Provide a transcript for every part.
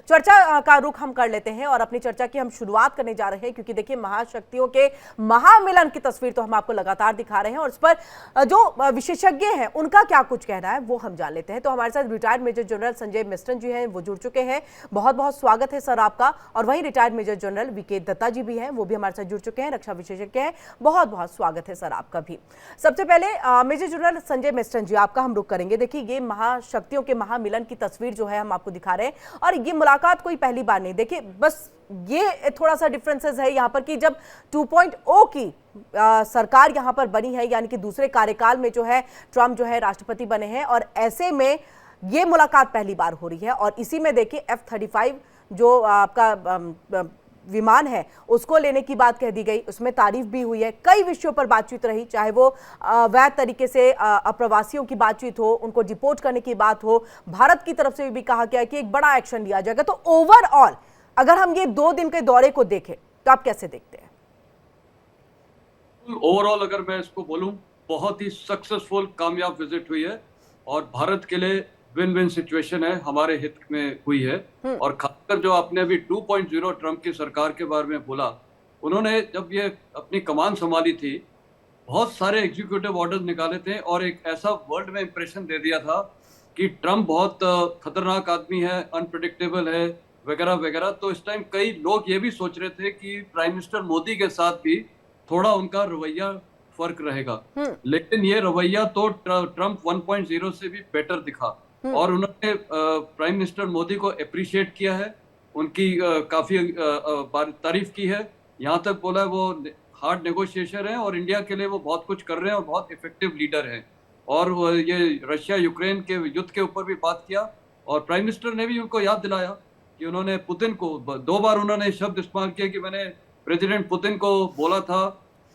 चर्चा का रुख हम कर लेते हैं और अपनी चर्चा की हम शुरुआत करने जा रहे हैं, क्योंकि देखिए महाशक्तियों के महामिलन की तस्वीर तो हम आपको लगातार दिखा रहे हैं और इस पर जो विशेषज्ञ हैं उनका क्या कुछ कहना है वो हम जान लेते हैं। तो हमारे साथ रिटायर्ड मेजर जनरल संजय मिस्टन जी हैं, वो जुड़ चुके हैं। बहुत बहुत स्वागत है सर आपका। और वहीं retired major general VK Datta ji भी हैं, वो भी हमारे साथ जुड़ चुके हैं, रक्षा विशेषज्ञ हैं। बहुत बहुत स्वागत है सर आपका भी। सबसे पहले मेजर जनरल संजय मिस्टन जी, आपका हम रुख करेंगे। देखिए ये महाशक्तियों के महामिलन की तस्वीर जो है हम आपको दिखा रहे हैं और ये मुलाकात कोई पहली बार नहीं। देखिए बस ये थोड़ा सा डिफरेंसेस है यहाँ पर कि जब 2.0 की सरकार यहाँ पर बनी है, यानी कि दूसरे कार्यकाल में जो है ट्रंप जो है राष्ट्रपति बने हैं, और ऐसे में ये मुलाकात पहली बार हो रही है। और इसी में देखिए F-35 जो आपका विमान है उसको लेने की बात कह दी गई, उसमें तारीफ भी हुई है। कई विषयों पर बातचीत रही, चाहे वो वैध तरीके से अप्रवासियों की बातचीत हो, उनको डिपोर्ट करने की बात हो, भारत की तरफ से भी कहा गया कि एक बड़ा एक्शन लिया जाएगा। तो ओवरऑल अगर हम ये 2 दिन के दौरे को देखें तो आप कैसे देखते हैं? ओवरऑल अगर मैं इसको बोलूं, बहुत ही सक्सेसफुल कामयाब विजिट हुई है और भारत के लिए विन विन सिचुएशन है, हमारे हित में हुई है। और खासकर जो आपने अभी 2.0 ट्रंप की सरकार के बारे में बोला, उन्होंने जब ये अपनी कमान संभाली थी, बहुत सारे एग्जीक्यूटिव ऑर्डर्स निकाले थे और एक ऐसा वर्ल्ड में इंप्रेशन दे दिया था कि ट्रंप बहुत खतरनाक आदमी है, अनप्रिडिक्टेबल है वगैरह वगैरह। तो इस टाइम कई लोग ये भी सोच रहे थे कि प्राइम मिनिस्टर मोदी के साथ भी थोड़ा उनका रवैया फर्क रहेगा, लेकिन ये रवैया तो ट्रंप 1.0 से भी बेटर दिखा। और उन्होंने प्राइम मिनिस्टर मोदी को अप्रिशिएट किया है, उनकी काफी तारीफ की है। यहाँ तक बोला है वो हार्ड नेगोशिएटर हैं और इंडिया के लिए वो बहुत कुछ कर रहे हैं और बहुत इफेक्टिव लीडर हैं। और ये रशिया यूक्रेन के युद्ध के ऊपर भी बात किया और प्राइम मिनिस्टर ने भी उनको याद दिलाया कि उन्होंने पुतिन को 2 बार उन्होंने शब्द इस्तेमाल किया कि मैंने प्रेसिडेंट पुतिन को बोला था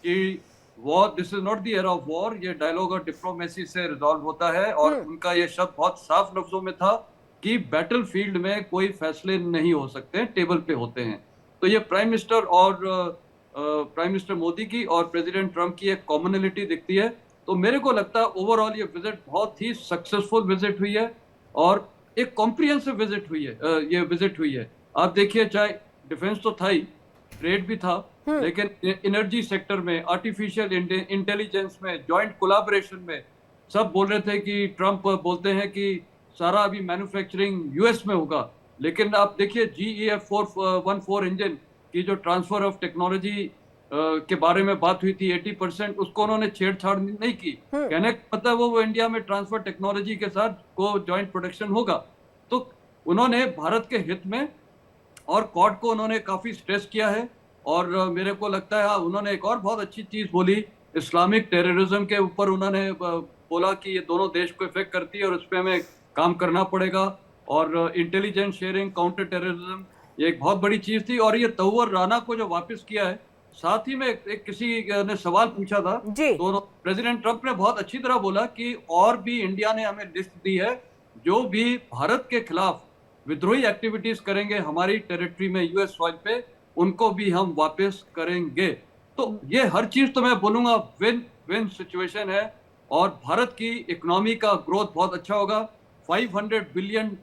कि war, this is not the era of war, ये डायलॉग और डिप्लोमेसी से रिजॉल्व होता है। और उनका ये शब्द बहुत साफ लफ्जों में था कि बैटल फील्ड में कोई फैसले नहीं हो सकते, टेबल पे होते हैं। तो ये प्राइम मिनिस्टर और प्राइम मिनिस्टर मोदी की और प्रेसिडेंट ट्रंप की एक कॉमनलिटी दिखती है। तो मेरे को लगता है ओवरऑल ये विजिट बहुत ही सक्सेसफुल विजिट हुई है और एक कॉम्प्रिहेंसिव विजिट हुई है। ये विजिट हुई है, आप देखिए, चाहे डिफेंस तो था ही, ट्रेड भी था, लेकिन एनर्जी सेक्टर में, आर्टिफिशियल इंटेलिजेंस में, जॉइंट कोलैबोरेशन में सब बोल रहे थे कि ट्रंप बोलते हैं कि सारा अभी मैन्युफैक्चरिंग यूएस में होगा। लेकिन आप देखिए GE F414 इंजन की जो ट्रांसफर ऑफ टेक्नोलॉजी के बारे में बात हुई थी 80%, उसको उन्होंने छेड़छाड़ नहीं की। कहने का मतलब वो इंडिया में ट्रांसफर टेक्नोलॉजी के साथ को जॉइंट प्रोडक्शन होगा। तो उन्होंने भारत के हित में और क्वाड को उन्होंने काफी स्ट्रेस किया है। और मेरे को लगता है उन्होंने एक और बहुत अच्छी चीज बोली, इस्लामिक टेररिज्म के ऊपर उन्होंने बोला कि ये दोनों देश को इफेक्ट करती है और उस पर हमें काम करना पड़ेगा। और इंटेलिजेंस शेयरिंग, काउंटर टेररिज्म, ये एक बहुत बड़ी चीज थी। और ये तंवर राणा को जो वापस किया है, साथ ही में एक किसी ने सवाल पूछा था, तो प्रेसिडेंट ट्रंप ने बहुत अच्छी तरह बोला कि और भी इंडिया ने हमें लिस्ट दी है जो भी भारत के खिलाफ विद्रोही एक्टिविटीज करेंगे हमारी टेरिटरी में, यूएस सॉइल पे, उनको भी हम वापस करेंगे। तो ये हर चीज तो मैं बोलूंगा विन विन सिचुएशन है और भारत की इकोनॉमी का ग्रोथ बहुत अच्छा होगा। 500 बिलियन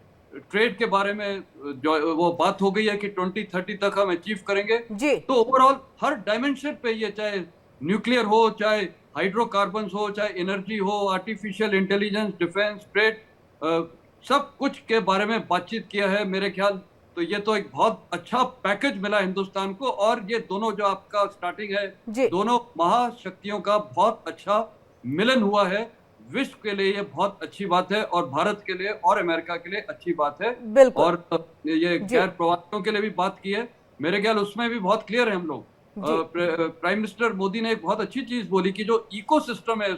ट्रेड के बारे में जो वो बात हो गई है कि 2030 तक हम अचीव करेंगे। तो ओवरऑल हर डायमेंशन पे, ये चाहे न्यूक्लियर हो, चाहे हाइड्रोकार्बन हो, चाहे एनर्जी हो, आर्टिफिशियल इंटेलिजेंस, डिफेंस, ट्रेड, सब कुछ के बारे में बातचीत किया है मेरे ख्याल। तो ये तो एक बहुत अच्छा पैकेज मिला हिंदुस्तान को। और ये दोनों जो आपका स्टार्टिंग है, दोनों महाशक्तियों का बहुत अच्छा मिलन हुआ है। विश्व के लिए ये बहुत अच्छी बात है और भारत के लिए और अमेरिका के लिए अच्छी बात है। और ये गैर प्रवासियों के लिए भी बात की है, मेरे ख्याल उसमें भी बहुत क्लियर है हम लोग। प्राइम मिनिस्टर मोदी ने एक बहुत अच्छी चीज बोली कि जो इकोसिस्टम है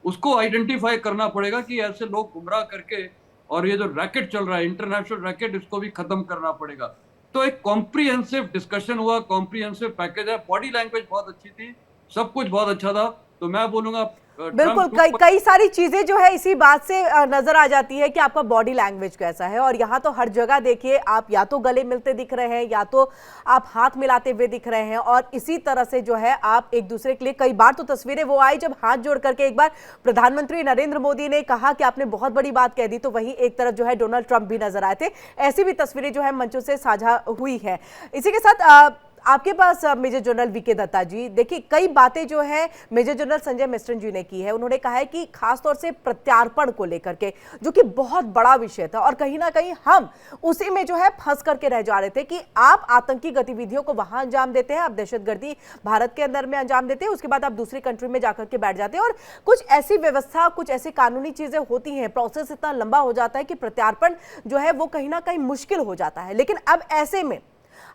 उसको आइडेंटिफाई करना पड़ेगा कि ऐसे लोग गुमराह करके, और ये जो रैकेट चल रहा है, इंटरनेशनल रैकेट, इसको भी खत्म करना पड़ेगा। तो एक कॉम्प्रिहेंसिव डिस्कशन हुआ, कॉम्प्रिहेंसिव पैकेज है। बॉडी लैंग्वेज बहुत अच्छी थी, सब कुछ बहुत अच्छा था। तो मैं बोलूंगा बिल्कुल, कई सारी चीजें जो है इसी बात से नजर आ जाती है कि आपका बॉडी लैंग्वेज कैसा है। और यहाँ तो हर जगह देखिए, आप या तो गले मिलते दिख रहे हैं या तो आप हाथ मिलाते हुए दिख रहे हैं, और इसी तरह से जो है आप एक दूसरे के लिए, कई बार तो तस्वीरें वो आई जब हाथ जोड़ करके एक बार प्रधानमंत्री नरेंद्र मोदी ने कहा कि आपने बहुत बड़ी बात कह दी, तो वहीं एक तरफ जो है डोनाल्ड ट्रंप भी नजर आए थे। ऐसी भी तस्वीरें जो है मंचों से साझा हुई है। इसी के साथ आपके पास मेजर जनरल वीके दत्ता जी, देखिए कई बातें जो है मेजर जनरल संजय मिश्रण जी ने की है। उन्होंने कहा है कि खासतौर से प्रत्यार्पण को लेकर के, जो कि बहुत बड़ा विषय था, और कहीं ना कहीं हम उसी में जो है फंस करके रह जा रहे थे कि आप आतंकी गतिविधियों को वहां अंजाम देते हैं, आप दहशतगर्दी भारत के अंदर में अंजाम देते हैं, उसके बाद आप दूसरी कंट्री में जाकर के बैठ जाते हैं, और कुछ ऐसी व्यवस्था, कुछ ऐसी कानूनी चीजें होती हैं, प्रोसेस इतना लंबा हो जाता है कि प्रत्यार्पण जो है वो कहीं ना कहीं मुश्किल हो जाता है। लेकिन अब ऐसे में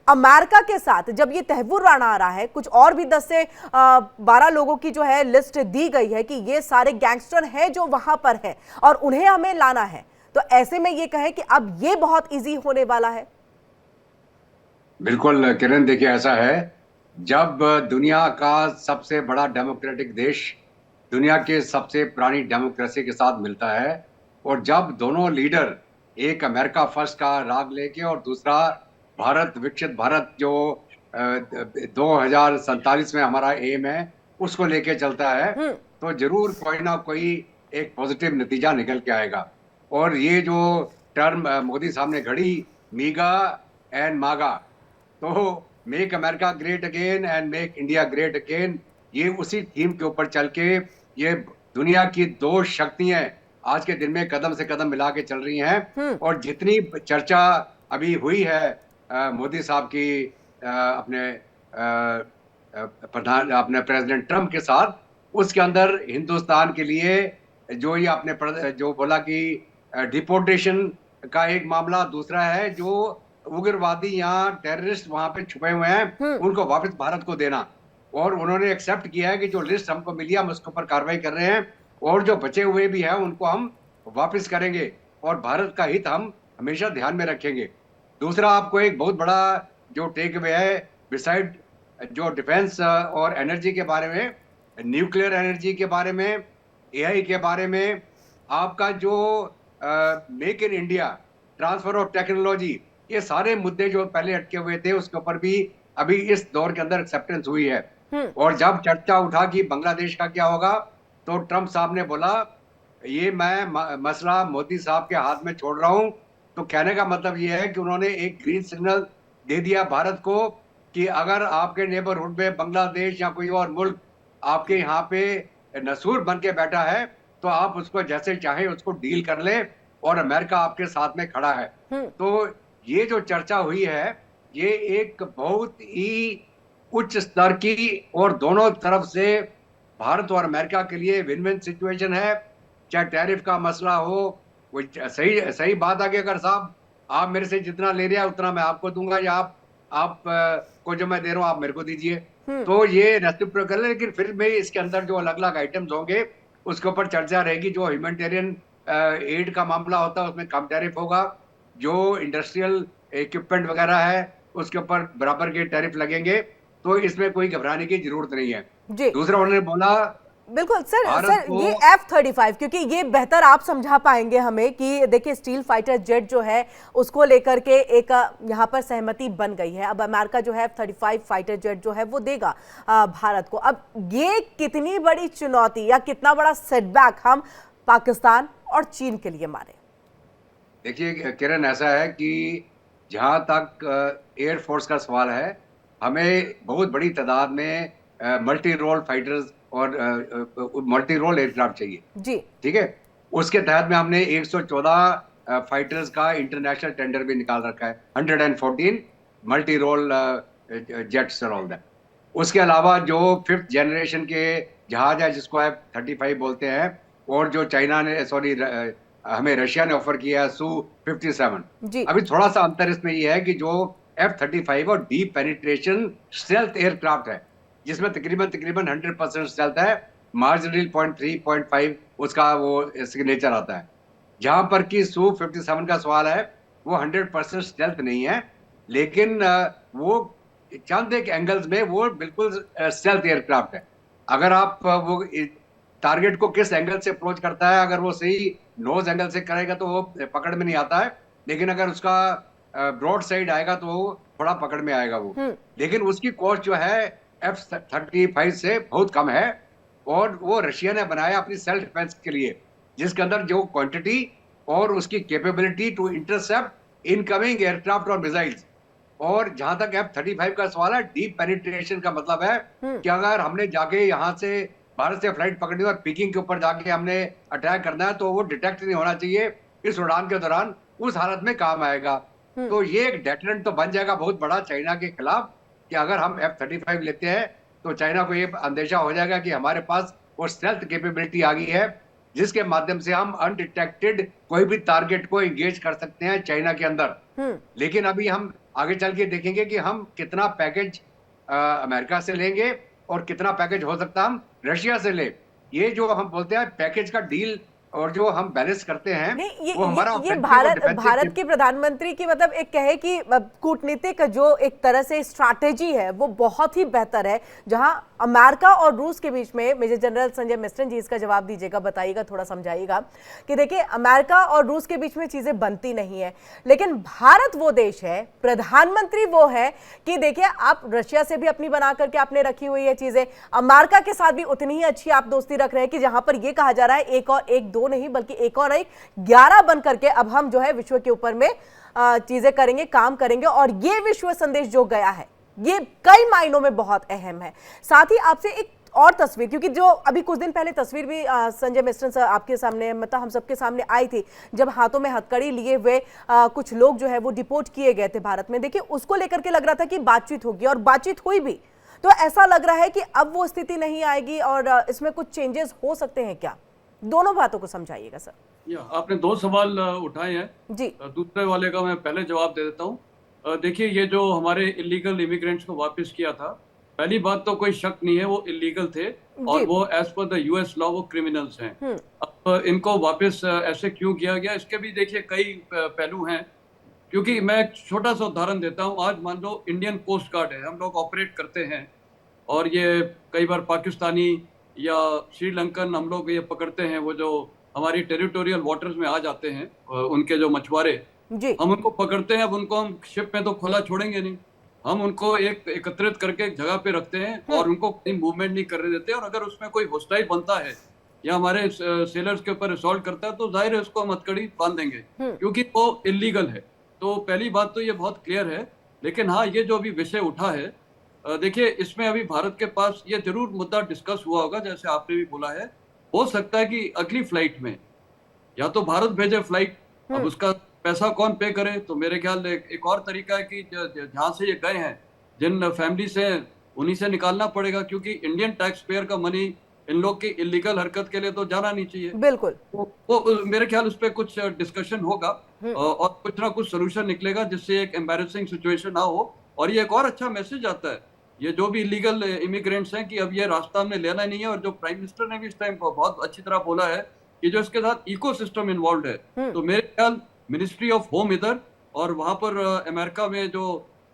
अमेरिका के साथ जब ये तहव्वुर आ रहा है, कुछ और भी 10 से 12 लोगों की जो है लिस्ट दी गई है कि ये सारे गैंगस्टर हैं जो वहां पर है और उन्हें हमें लाना है, तो ऐसे में ये कहें कि अब ये बहुत इजी होने वाला है। बिल्कुल किरण, देखिए ऐसा है, जब दुनिया का सबसे बड़ा डेमोक्रेटिक देश दुनिया के सबसे पुरानी डेमोक्रेसी के साथ मिलता है, और जब दोनों लीडर, एक अमेरिका फर्स्ट का राग लेके और दूसरा भारत विकसित भारत जो 2047 में हमारा एम है उसको लेके चलता है, तो जरूर कोई ना कोई एक पॉजिटिव नतीजा निकल के आएगा। और ये जो टर्म मोदी साहब ने घड़ी, मीगा एंड मागा, तो make America great again and make India great again, ये उसी थीम के ऊपर चल के ये दुनिया की दो शक्तियां आज के दिन में कदम से कदम मिला के चल रही हैं। और जितनी चर्चा अभी हुई है मोदी साहब की अपने अपने प्रेसिडेंट ट्रम्प के साथ, उसके अंदर हिंदुस्तान के लिए जो ये आपने जो बोला कि डिपोर्टेशन का एक मामला, दूसरा है जो उग्रवादी या टेररिस्ट वहां पे छुपे हुए हैं उनको वापस भारत को देना। और उन्होंने एक्सेप्ट किया है कि जो लिस्ट हमको मिली हम उसके ऊपर कार्रवाई कर रहे हैं, और जो बचे हुए भी हैं उनको हम वापस करेंगे, और भारत का हित हम हमेशा ध्यान में रखेंगे। दूसरा, आपको एक बहुत बड़ा जो टेक अवे है, बिसाइड जो डिफेंस और एनर्जी के बारे में, न्यूक्लियर एनर्जी के बारे में, एआई के बारे में, आपका जो make in India, transfer of technology, ये सारे मुद्दे जो पहले अटके हुए थे उसके ऊपर भी अभी इस दौर के अंदर एक्सेप्टेंस हुई है। और जब चर्चा उठा कि बांग्लादेश का क्या होगा, तो ट्रंप साहब ने बोला ये मैं मसला मोदी साहब के हाथ में छोड़ रहा हूं। तो कहने का मतलब ये है कि उन्होंने एक ग्रीन सिग्नल दे दिया भारत को कि अगर आपके नेबरहुड में बांग्लादेश या कोई और मुल्क आपके यहाँ पे नसूर बन के बैठा है, तो आप उसको जैसे चाहे उसको डील कर ले, और अमेरिका आपके साथ में खड़ा है। तो ये जो चर्चा हुई है, ये एक बहुत ही उच्च स्तर की और दोनों तरफ से भारत और अमेरिका के लिए विन विन सिचुएशन है। चाहे टैरिफ का मसला हो, वो सही बात है कि अगर साहब आप मेरे से जितना ले रहे हैं उतना मैं आपको दूंगा, या आप को जो मैं दे रहा हूँ आप मेरे को दीजिए, तो ये रेसिप्रोकल है। लेकिन फिर भी इसके अंदर जो अलग अलग आइटम्स होंगे उसके ऊपर चर्चा रहेगी। जो ह्यूमैनिटेरियन एड का मामला होता है उसमें कम टैरिफ होगा, जो इंडस्ट्रियल इक्विपमेंट वगैरह है उसके ऊपर बराबर के टैरिफ लगेंगे, तो इसमें कोई घबराने की जरूरत नहीं है। दूसरा उन्होंने बोला, बिल्कुल सर ये F-35, क्योंकि ये बेहतर आप समझा पाएंगे हमें कि देखिए स्टील फाइटर जेट जो है उसको लेकर के एक यहाँ पर सहमति बन गई है। अब अमेरिका जो है F-35 फाइटर जेट जो है वो देगा भारत को। अब ये कितनी बड़ी चुनौती या कितना बड़ा सेटबैक हम पाकिस्तान और चीन के लिए माने? देखिए किरण, ऐसा है कि जहां तक एयरफोर्स का सवाल है, हमें बहुत बड़ी तादाद में मल्टी रोल फाइटर्स और मल्टी रोल एयरक्राफ्ट चाहिए जी, ठीक है। उसके तहत में हमने 114 फाइटर्स का इंटरनेशनल टेंडर भी निकाल रखा है, 114 मल्टी रोल जेट्स और ऑल दैट। उसके अलावा जो 5th जनरेशन के जहाज है जिसको F-35 बोलते हैं, और जो चाइना ने हमें रशिया ने ऑफर किया है Su-57। अभी थोड़ा सा अंतर इसमें यह है कि जो F-35 और डीप पेनिट्रेशन स्टेल्थ एयरक्राफ्ट है, जिसमें तकरीबन 100% स्टेल्थ है, मार्जिनल 0.3 0.5 उसका वो सिग्नेचर आता है। जहां पर कि Su-57 का सवाल है, वो 100% स्टेल्थ नहीं है, लेकिन वो चंद एक एंगल्स में वो बिल्कुल स्टेल्थ एयरक्राफ्ट है। अगर आप वो टारगेट को किस एंगल से अप्रोच करता है। अगर वो सही नोज एंगल से करेगा तो वो पकड़ में नहीं आता है, लेकिन अगर उसका ब्रॉड साइड आएगा तो वो थोड़ा पकड़ में आएगा वो। लेकिन उसकी कॉस्ट जो है F-35 से बहुत कम है, और वो रशिया ने बनाया अपनी सेल्फ डिफेंस के लिए, जिसके अंदर जो क्वांटिटी और उसकी capability to intercept incoming aircraft और मिसाइल्स। और जहां तक F-35 का सवाल है, डीप पेनिट्रेशन का मतलब है कि अगर हमने जाके यहाँ से भारत से फ्लाइट पकड़नी और पिकिंग के ऊपर जाके हमने अटैक करना है तो वो डिटेक्ट नहीं होना चाहिए इस उड़ान के दौरान, उस हालत में काम आएगा। तो ये एक डेटरेंट तो बन जाएगा बहुत बड़ा चाइना के खिलाफ, कि अगर हम F-35 लेते हैं तो चाइना को ये अंदेशा हो जाएगा कि हमारे पास वो स्टेल्थ कैपेबिलिटी आ गई है, जिसके माध्यम से हम अनडिटेक्टेड कोई भी टारगेट को एंगेज कर सकते हैं चाइना के अंदर। लेकिन अभी हम आगे चल के देखेंगे कि हम कितना पैकेज अमेरिका से लेंगे और कितना पैकेज हो सकता है हम रशिया से ले। ये जो हम बोलते हैं पैकेज का डील और जो हम बैलेंस करते हैं, नहीं, वो हमारा ये भारत के प्रधानमंत्री की मतलब एक कहे कि कूटनीतिक जो एक तरह से स्ट्रैटेजी है वो बहुत ही बेहतर है, जहां अमेरिका और रूस के बीच में। मेजर जनरल संजय मिस्टन जी इसका जवाब दीजिएगा, बताइएगा, थोड़ा समझाइएगा कि देखिए अमेरिका और रूस के बीच में चीजें बनती नहीं है, लेकिन भारत वो देश है, प्रधानमंत्री वो है कि देखिए आप रशिया से भी अपनी बना करके आपने रखी हुई है चीजें, अमेरिका के साथ भी उतनी ही अच्छी आप दोस्ती रख रहे हैं कि जहां पर यह कहा जा रहा है एक और एक दो नहीं बल्कि एक और एक 11 बन करके अब हम जो है विश्व के ऊपर में चीजें करेंगे, काम करेंगे। और ये विश्व संदेश जो गया है ये कई मायनों में बहुत अहम है। साथ ही आपसे एक और तस्वीर, क्योंकि जो अभी कुछ दिन पहले तस्वीर भी संजय मिस्टन सर आपके सामने, मतलब हम सबके सामने आई थी, जब हाथों में हथकड़ी लिए हुए कुछ लोग जो है वो डिपोर्ट किए गए थे भारत में। देखिए उसको लेकर के लग रहा था कि बातचीत होगी और बातचीत हुई भी, तो ऐसा लग रहा है कि अब वो स्थिति नहीं आएगी और इसमें कुछ चेंजेस हो सकते हैं क्या? दोनों बातों को समझाइएगा सर। आपने दो सवाल उठाए हैं जी। दूसरे वाले का मैं पहले जवाब दे देता हूँ। देखिए ये जो हमारे इलीगल इमिग्रेंट्स को वापस किया था, पहली बात तो कोई शक नहीं है वो इलीगल थे और वो एज पर द यूएस लॉ वो क्रिमिनल्स हैं। अब इनको वापस ऐसे क्यों किया गया, इसके भी देखिए कई पहलू हैं। क्योंकि मैं एक छोटा सा उदाहरण देता हूँ। आज मान लो इंडियन कोस्ट गार्ड है, हम लोग ऑपरेट करते हैं और ये कई बार पाकिस्तानी या श्रीलंकन हम लोग ये पकड़ते हैं, वो जो हमारी टेरिटोरियल वाटर्स में आ जाते हैं उनके जो मछुआरे, हम उनको पकड़ते हैं। अब उनको हम शिप में तो खुला छोड़ेंगे नहीं, हम उनको एक एकत्रित करके एक जगह पे रखते हैं और उनको कहीं मूवमेंट नहीं करने देते। और अगर उसमें कोई होस्टाइल बनता है या हमारे सेलर्स के ऊपर असॉल्ट करता है तो जाहिर है उसको हम हथकड़ी बांध देंगे, क्योंकि वो इलीगल है। तो पहली बात तो ये बहुत क्लियर है। लेकिन हाँ, ये जो अभी विषय उठा है, देखिए इसमें अभी भारत के पास ये जरूर मुद्दा डिस्कस हुआ होगा, जैसे आपने भी बोला है। हो सकता है कि अगली फ्लाइट में या तो भारत भेजे फ्लाइट, अब उसका पैसा कौन पे करे, तो मेरे ख्याल एक और तरीका है कि जहां से ये गए हैं, जिन फैमिली से, उन्हीं से निकालना पड़ेगा, क्योंकि इंडियन टैक्स पेयर का मनी इन लोग की इलीगल हरकत के लिए तो जाना नहीं चाहिए। बिल्कुल। वो मेरे ख्याल उस पर कुछ डिस्कशन होगा और कुछ ना कुछ सोल्यूशन निकलेगा जिससे एक एम्बैरेसिंग सिचुएशन ना हो। और ये एक और अच्छा मैसेज आता है ये जो भी इलीगल इमिग्रेंट्स हैं कि अब ये रास्ता हमने लेना नहीं है। और जो प्राइम मिनिस्टर ने भी इस टाइम बहुत अच्छी तरह बोला है कि जो इसके साथ इकोसिस्टम इन्वॉल्व है, तो मेरे ख्याल मिनिस्ट्री ऑफ होम इधर और वहां पर अमेरिका में जो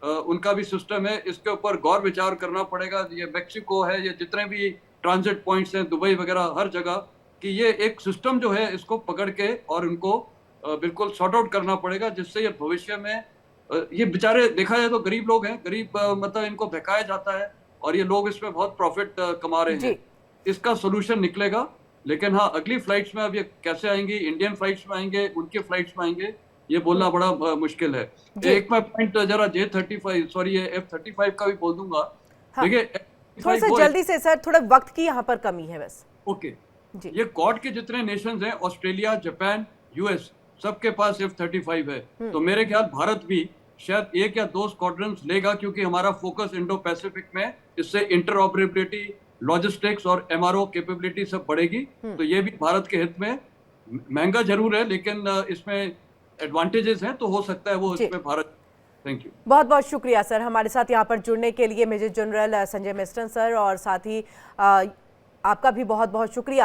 उनका भी सिस्टम है, इसके ऊपर गौर विचार करना पड़ेगा। ये मैक्सिको है, ये जितने भी ट्रांजिट पॉइंट्स हैं, दुबई वगैरह, हर जगह, कि ये एक सिस्टम जो है इसको पकड़ के और उनको बिल्कुल सॉर्ट आउट करना पड़ेगा, जिससे ये भविष्य में ये बेचारे, देखा जाए तो गरीब लोग हैं, गरीब मतलब इनको बहकाया जाता है और ये लोग इसमें बहुत प्रॉफिट कमा रहे हैं। इसका सोल्यूशन निकलेगा। लेकिन हाँ, अगली फ्लाइट्स में अब ये कैसे आएंगी, इंडियन फ्लाइट्स में आएंगे, उनके फ्लाइट्स में आएंगे, ये बोलना बड़ा मुश्किल है। एक मैं पॉइंट जरा F-35 का भी बोल दूंगा। देखिए थोड़ा सा जल्दी से सर, थोड़ा वक्त की यहाँ पर कमी है बस। ओके जी। ये क्वाड के जितने नेशंस हैं, ऑस्ट्रेलिया, जापान, यूएस, सबके पास F-35 है। तो मेरे ख्याल भारत भी शायद 1 या 2 स्क्वाड्रन्स लेगा, क्योंकि हमारा फोकस इंडो पैसिफिक में, इससे इंटरऑपरेबिलिटी, लॉजिस्टिक्स और MRO कैपेबिलिटी सब बढ़ेगी। तो ये भी भारत के हित में, महंगा जरूर है लेकिन इसमें एडवांटेजेस हैं, तो हो सकता है वो इसमें भारत। थैंक यू, बहुत बहुत शुक्रिया सर हमारे साथ यहाँ पर जुड़ने के लिए, मेजर जनरल संजय मिस्टन सर, और साथ ही आपका भी बहुत बहुत शुक्रिया।